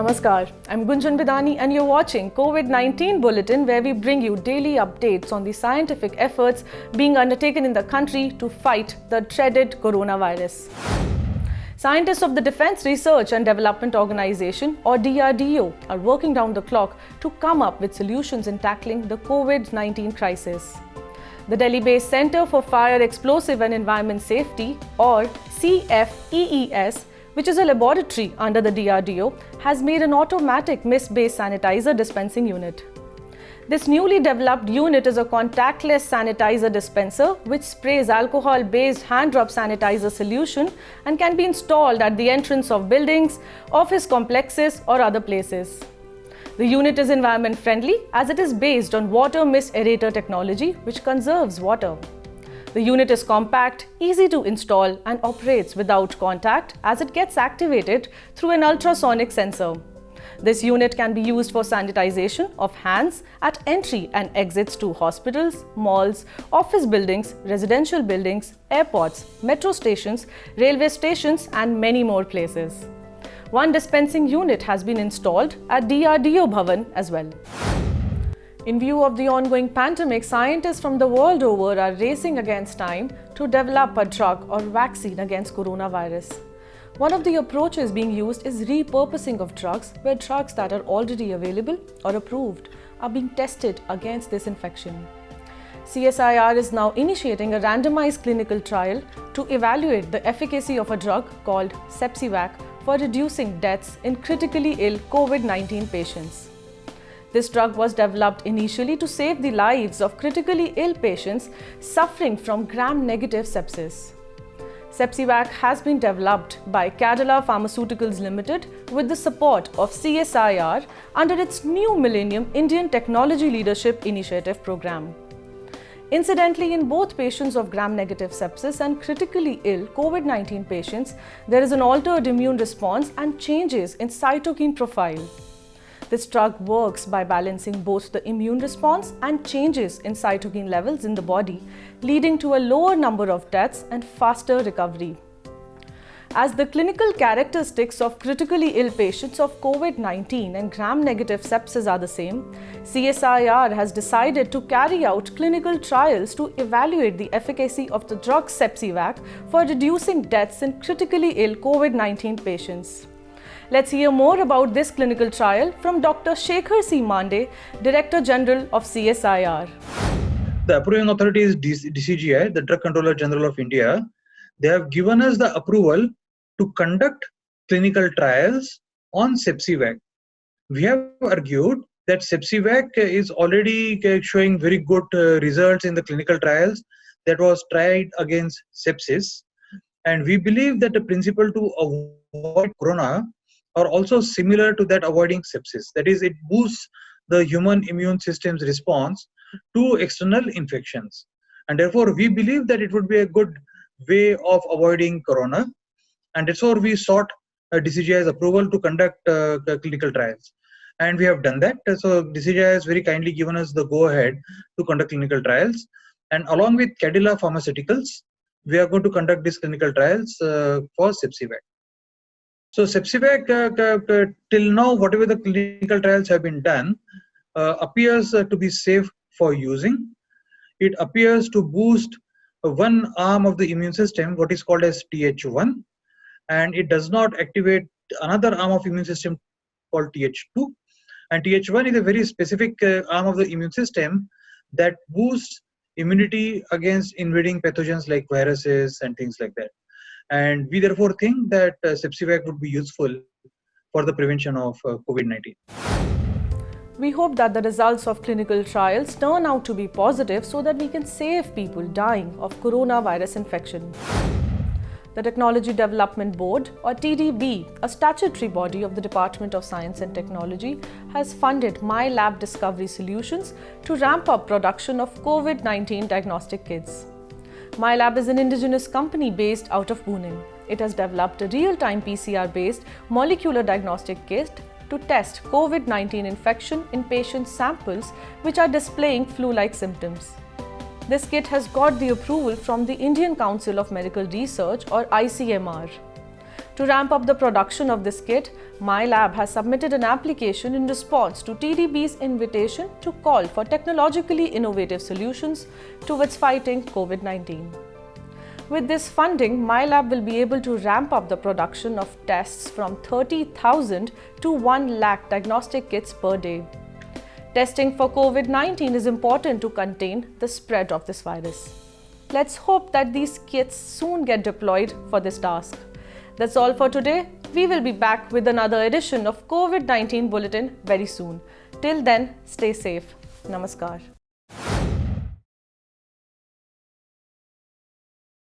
Namaskar, I'm Gunjan Bidani and you're watching COVID-19 Bulletin, where we bring you daily updates on the scientific efforts being undertaken in the country to fight the dreaded coronavirus. Scientists of the Defense Research and Development Organization, or DRDO, are working round the clock to come up with solutions in tackling the COVID-19 crisis. The Delhi-based Center for Fire, Explosive and Environment Safety, or CFEES, which is a laboratory under the DRDO, has made an automatic mist-based sanitizer dispensing unit. This newly developed unit is a contactless sanitizer dispenser which sprays alcohol-based hand-rub sanitizer solution and can be installed at the entrance of buildings, office complexes or other places. The unit is environment-friendly as it is based on water mist aerator technology, which conserves water. The unit is compact, easy to install and operates without contact as it gets activated through an ultrasonic sensor. This unit can be used for sanitization of hands at entry and exits to hospitals, malls, office buildings, residential buildings, airports, metro stations, railway stations and many more places. One dispensing unit has been installed at DRDO Bhavan as well. In view of the ongoing pandemic, scientists from the world over are racing against time to develop a drug or vaccine against coronavirus. One of the approaches being used is repurposing of drugs, where drugs that are already available or approved are being tested against this infection. CSIR is now initiating a randomized clinical trial to evaluate the efficacy of a drug called Sepsivac for reducing deaths in critically ill COVID-19 patients. This drug was developed initially to save the lives of critically ill patients suffering from gram-negative sepsis. Sepsivac has been developed by Cadila Pharmaceuticals Limited with the support of CSIR under its New Millennium Indian Technology Leadership Initiative program. Incidentally, in both patients of gram-negative sepsis and critically ill COVID-19 patients, there is an altered immune response and changes in cytokine profile. This drug works by balancing both the immune response and changes in cytokine levels in the body, leading to a lower number of deaths and faster recovery. As the clinical characteristics of critically ill patients of COVID-19 and gram-negative sepsis are the same, CSIR has decided to carry out clinical trials to evaluate the efficacy of the drug Sepsivac for reducing deaths in critically ill COVID-19 patients. Let's hear more about this clinical trial from Dr. Shekhar C. Mande, Director General of CSIR. The approving authority is DCGI, the Drug Controller General of India. They have given us the approval to conduct clinical trials on Sepsivac. We have argued that Sepsivac is already showing very good results in the clinical trials that was tried against sepsis. And we believe that the principle to avoid corona are also similar to that avoiding sepsis. That is, it boosts the human immune system's response to external infections. And therefore, we believe that it would be a good way of avoiding corona. And therefore, we sought DCGI's approval to conduct clinical trials. And we have done that. So DCGI has very kindly given us the go-ahead to conduct clinical trials. And along with Cadila Pharmaceuticals, we are going to conduct these clinical trials for Sepsivac. So Sepsivac, till now, whatever the clinical trials have been done, appears to be safe for using. It appears to boost one arm of the immune system, what is called as Th1, and it does not activate another arm of immune system called Th2. And Th1 is a very specific arm of the immune system that boosts immunity against invading pathogens like viruses and things like that. And we therefore think that Sepsivac would be useful for the prevention of COVID-19. We hope that the results of clinical trials turn out to be positive so that we can save people dying of coronavirus infection. The Technology Development Board, or TDB, a statutory body of the Department of Science and Technology, has funded My Lab Discovery Solutions to ramp up production of COVID-19 diagnostic kits. My Lab is an indigenous company based out of Pune. It has developed a real-time PCR-based molecular diagnostic kit to test COVID-19 infection in patient samples which are displaying flu-like symptoms. This kit has got the approval from the Indian Council of Medical Research, or ICMR. To ramp up the production of this kit, my lab has submitted an application in response to TDB's invitation to call for technologically innovative solutions towards fighting COVID-19. With this funding, my lab will be able to ramp up the production of tests from 30,000 to 1 lakh diagnostic kits per day. Testing for COVID-19 is important to contain the spread of this virus. Let's hope that these kits soon get deployed for this task. That's all for today. We will be back with another edition of COVID-19 Bulletin very soon. Till then, stay safe. Namaskar.